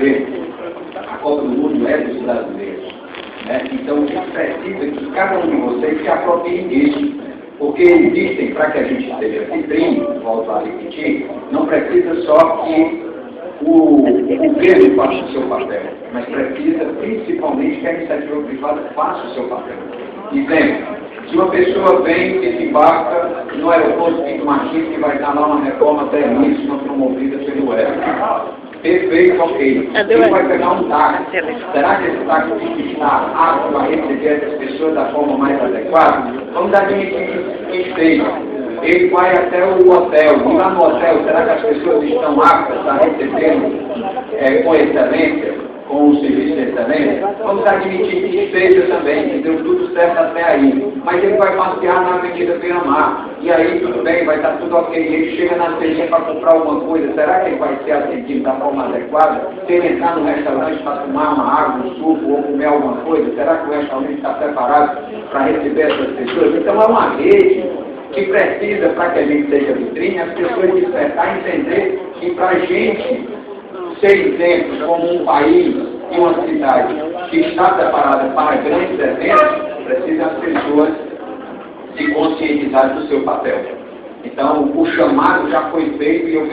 dizer, a Copa do Mundo é dos brasileiros. Né? Então, precisa que cada um de vocês se aproprie disso. Porque existem, para que a gente esteja vitrine, volto a repetir, não precisa só que o governo faça o seu papel, mas precisa principalmente que a iniciativa privada faça o seu papel. Exemplo, se uma pessoa vem e desembarca no aeroporto de Martins, que vai estar lá uma reforma belíssima promovida pelo ERA. Perfeito, ok. Ele vai pegar um táxi. Será que esse táxi está apto a receber essas pessoas da forma mais adequada? Vamos admitir que esteja. Ele vai até o hotel. E lá no hotel, será que as pessoas estão aptas a receber com excelência, com o serviço de excelência? Vamos admitir que esteja também, que deu tudo certo até aí. Mas ele vai passear na Avenida Beira-Mar. E aí tudo bem, vai estar tudo ok. Ele chega na feira para comprar alguma coisa. Será que ele vai ser atendido da forma adequada? Se ele entrar no restaurante para tomar uma água, um suco ou comer alguma coisa, será que o restaurante está preparado para receber essas pessoas? Então é uma rede que precisa, para que a gente seja vitrine, as pessoas despertar e entender que para a gente ser exemplo como um país e uma cidade que está preparada para grandes eventos, precisa as pessoas se conscientizar do seu papel. Então, o chamado já foi feito e eu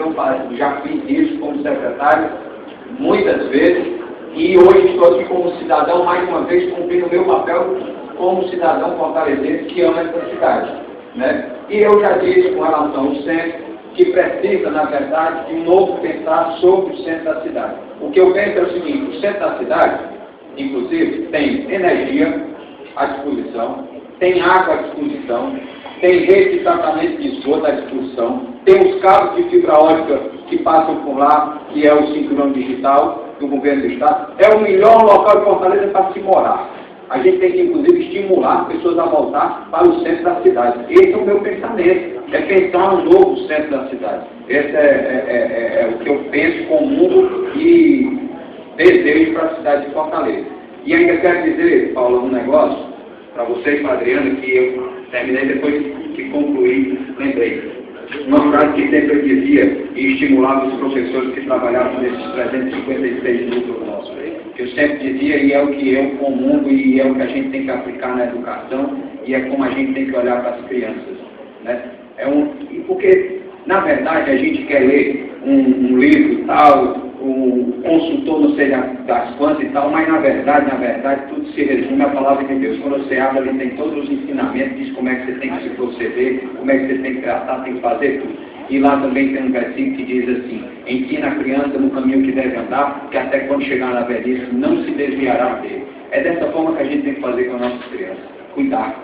já fiz isso como secretário muitas vezes e hoje estou aqui como cidadão, mais uma vez, cumprindo o meu papel como cidadão fortalezense que ama essa cidade. Né? E eu já disse com relação ao centro que precisa, na verdade, de novo pensar sobre o centro da cidade. O que eu penso é o seguinte: o centro da cidade, inclusive, tem energia à disposição, tem água à disposição, tem rede de tratamento de esgoto à disposição, tem os cabos de fibra ótica que passam por lá, que é o cinturão digital do governo do Estado. É o melhor local de Fortaleza para se morar. A gente tem que, inclusive, estimular pessoas a voltar para o centro da cidade. Esse é o meu pensamento, é pensar um novo centro da cidade. Esse é o que eu penso com o mundo e desejo para a cidade de Fortaleza. E ainda quero dizer, Paulo, um negócio, para você e para a Adriana, que eu terminei depois que concluí, lembrei. Uma frase que sempre eu dizia e estimulava os professores que trabalhavam nesses 356 núcleos nossos. Eu sempre dizia, e é o que eu com o mundo, e é o que a gente tem que aplicar na educação, e é como a gente tem que olhar para as crianças. Né? Porque, na verdade, a gente quer ler um livro e tal, o consultor não sei das quantas e tal, mas na verdade, tudo se resume à palavra de Deus. Quando você abre, ele tem todos os ensinamentos, diz como é que você tem que se proceder, como é que você tem que tratar, tem que fazer tudo. E lá também tem um versículo que diz assim: ensina a criança no caminho que deve andar, que até quando chegar na velhice não se desviará dele. É dessa forma que a gente tem que fazer com as nossas crianças. Cuidar.